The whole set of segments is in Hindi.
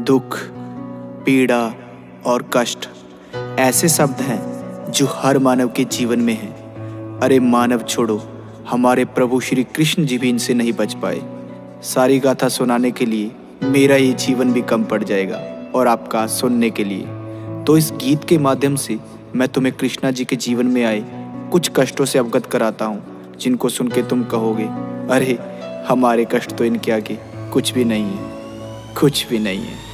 दुख, पीड़ा और कष्ट ऐसे शब्द हैं जो हर मानव के जीवन में हैं। अरे मानव छोड़ो, हमारे प्रभु श्री कृष्ण जी भी इनसे नहीं बच पाए। सारी गाथा सुनाने के लिए मेरा ये जीवन भी कम पड़ जाएगा और आपका सुनने के लिए। तो इस गीत के माध्यम से मैं तुम्हें कृष्णा जी के जीवन में आए कुछ कष्टों से अवगत कराता हूँ, जिनको सुन के तुम कहोगे, अरे हमारे कष्ट तो इनके आगे कुछ भी नहीं है, कुछ भी नहीं है।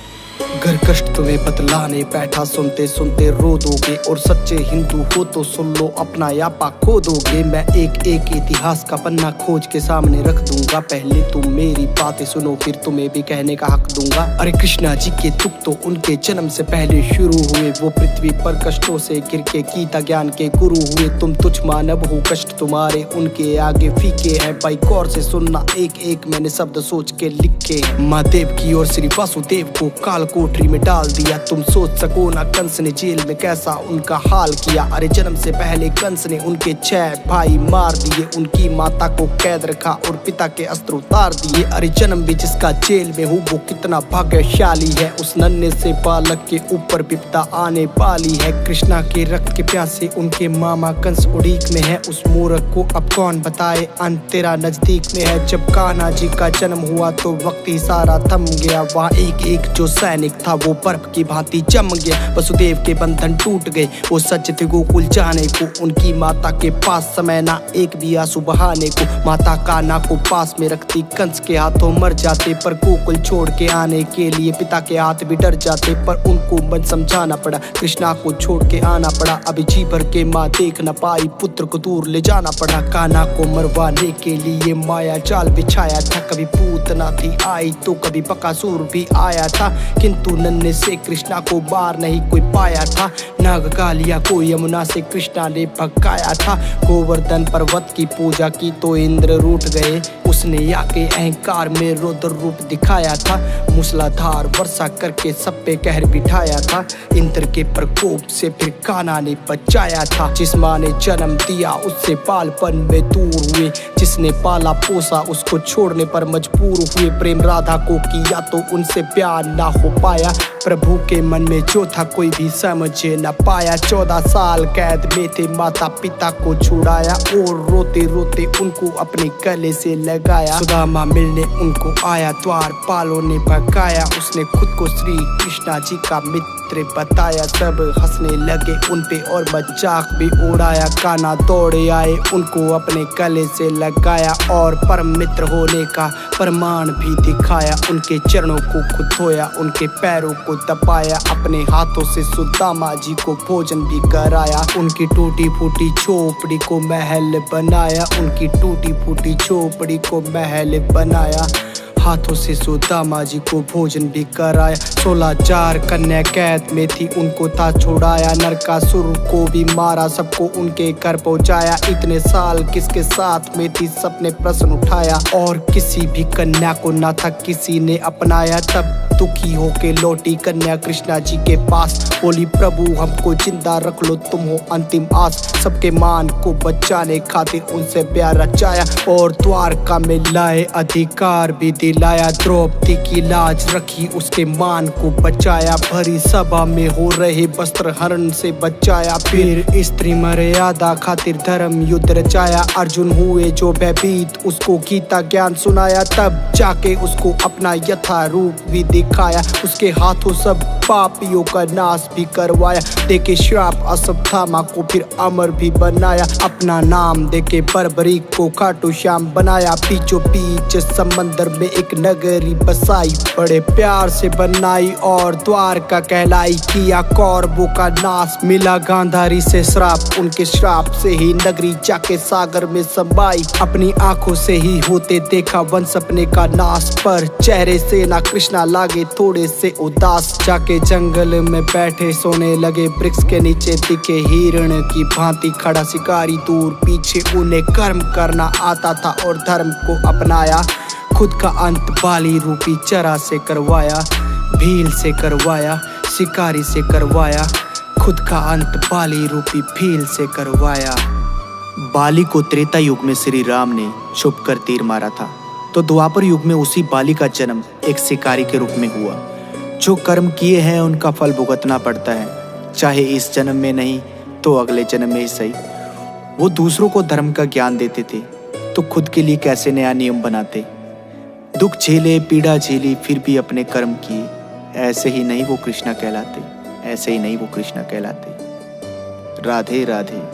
घर कष्ट तुम्हें बतलाने बैठा, सुनते सुनते रो दोगे। और सच्चे हिंदू हो तो सुन लो, अपना यापा खो दोगे। मैं एक एक इतिहास का पन्ना खोज के सामने रख दूंगा। पहले तुम मेरी बातें सुनो, फिर तुम्हें भी कहने का हक दूंगा। अरे कृष्णा जी के दुख तो उनके जन्म से पहले शुरू हुए। वो पृथ्वी पर कष्टों से गिर के गीता ज्ञान के गुरु हुए। तुम तुच्छ मानव हो, कष्ट तुम्हारे उनके आगे फीके हैं। भाई गौर से सुनना, एक एक मैंने शब्द सोच के लिखे हैं। महादेव की और श्री वासुदेव को काल कोठरी में डाल दिया। तुम सोच सको ना कंस ने जेल में कैसा उनका हाल किया। अरे जन्म से पहले कंस ने उनके 6 भाई मार दिए। उनकी माता को कैद रखा और पिता के अस्त्र उतार दिए। अरे जन्म भी जिसका जेल में हो वो कितना भाग्यशाली है। उस नन्हे से बालक के ऊपर विपदा आने वाली है। कृष्णा के रक्त के प्यासे उनके मामा कंस उड़ीक में है। उस मूर्ख को अब कौन बताए, अंत तेरा नजदीक में है। जब कान्हा जी का जन्म हुआ तो वक्त ही सारा थम गया। वहाँ एक एक जो सैनिक था वो बर्फ की भांति जम गया। वसुदेव के बंधन टूट गए, वो सच थे गोकुल जाने को। उनकी माता के पास समय ना एक भी आंसू बहाने को। माता कान्हा को पास में रखती, कंस के हाथों मर जाते। पर गोकुल छोड़ के आने के लिए पिता के हाथ भी डर जाते। पर उनको मन समझाना पड़ा, कृष्णा को छोड़ के आना पड़ा। अभी जी भर के माँ देख न पाई, पुत्र को दूर ले जाना पड़ा। कान्हा को मरवाने के लिए माया जाल बिछाया था। कभी पूतना थी आई तो कभी बकासुर भी आया था। किंतु नन्हे से कृष्णा को बार नहीं कोई पाया था। नागकालिया को यमुना से कृष्णा ने भगाया था। गोवर्धन पर्वत की पूजा की तो इंद्र रूठ गए। उसने आके अहंकार में रौद्र रूप दिखाया था। मूसलाधार वर्षा करके सब पे कहर बिठाया था। इंद्र के प्रकोप से फिर कान्हा ने बचाया था। जिस माँ ने जन्म दिया उससे बालपन में दूर हुए। जिसने पाला पोसा उसको छोड़ने पर मजबूर हुए। प्रेम राधा को किया तो उनसे प्यार ना हो पाया। प्रभु के मन में जो था कोई भी समझ न पाया। 14 साल कैद में थे, माता पिता को छुड़ाया। और रोते रोते उनको अपने गले से लगाया। सुदामा मिलने उनको आया, द्वारपालों ने भगाया। उसने खुद को श्री कृष्णा जी का मित्र बताया। सब हंसने लगे उनपे और मजाक भी उड़ाया। कान्हा दौड़े आए, उनको अपने गले से लगाया। और परम मित्र होने का प्रमाण भी दिखाया। उनके चरणों को खुद धोया, उनके पैरों को दबाया। अपने हाथों से सुदामा जी को भोजन भी कराया। उनकी टूटी फूटी झोपड़ी को महल बनाया। उनकी टूटी फूटी झोपड़ी को महल बनाया। हाथों से सुदामा जी को भोजन भी कराया। 16,000 कन्या कैद में थी, उनको था छुड़ाया। नरकासुर को भी मारा, सबको उनके घर पहुंचाया। इतने साल किसके साथ में थी, सबने प्रश्न उठाया। और किसी भी कन्या को ना था किसी ने अपनाया। तब दुखी होके लौटी कन्या कृष्णा जी के पास। बोली, प्रभु हमको जिंदा रख लो, तुम हो अंतिम आस। सबके मान को बचाने खातिर उनसे प्यार रचाया। और द्वारका में लाए अधिकार भी दिलाया। द्रौपदी की लाज रखी, उसके मान को बचाया। भरी सभा में हो रहे वस्त्र हरण से बचाया। फिर स्त्री मर्यादा खातिर धर्म युद्ध रचाया। अर्जुन हुए जो भयभीत, उसको गीता ज्ञान सुनाया। तब जाके उसको अपना यथा रूप भी दिखाया। उसके हाथों सब पापियों का नाश भी करवाया। देके श्राप अश्वत्थामा को फिर अमर भी बनाया। अपना नाम देके बर्बरीक को खाटू श्याम बनाया। बीचों बीच समंदर में एक नगरी बसाई, बड़े प्यार से बनाई और द्वारका कहलाई। किया कौरवों का नाश, मिला गांधारी से श्राप। उनके श्राप से ही नगरी जाके सागर में समाई। अपनी आंखों से ही होते देखा वंश अपने का नाश। पर चेहरे से ना कृष्णा लागे थोड़े से उदास। जाके जंगल में बैठे सोने लगे, वृक्ष के नीचे दिखे हिरण की भांति खड़ा शिकारी। दूर पीछे उन्हें कर्म करना आता था और धर्म को अपनाया। खुद का अंत बाली रूपी चरा से करवाया। भील से करवाया, शिकारी से करवाया। खुद का अंत बाली रूपी भील से करवाया। बाली को त्रेता युग में श्री राम ने छुप कर तीर मारा था, तो द्वापर युग में उसी बाली का जन्म एक शिकारी के रूप में हुआ। जो कर्म किए हैं उनका फल भुगतना पड़ता है, चाहे इस जन्म में नहीं तो अगले जन्म में ही सही। वो दूसरों को धर्म का ज्ञान देते थे तो खुद के लिए कैसे नया नियम बनाते। दुख झेले, पीड़ा झेली, फिर भी अपने कर्म किए। ऐसे ही नहीं वो कृष्णा कहलाते, ऐसे ही नहीं वो कृष्णा कहलाते। राधे राधे।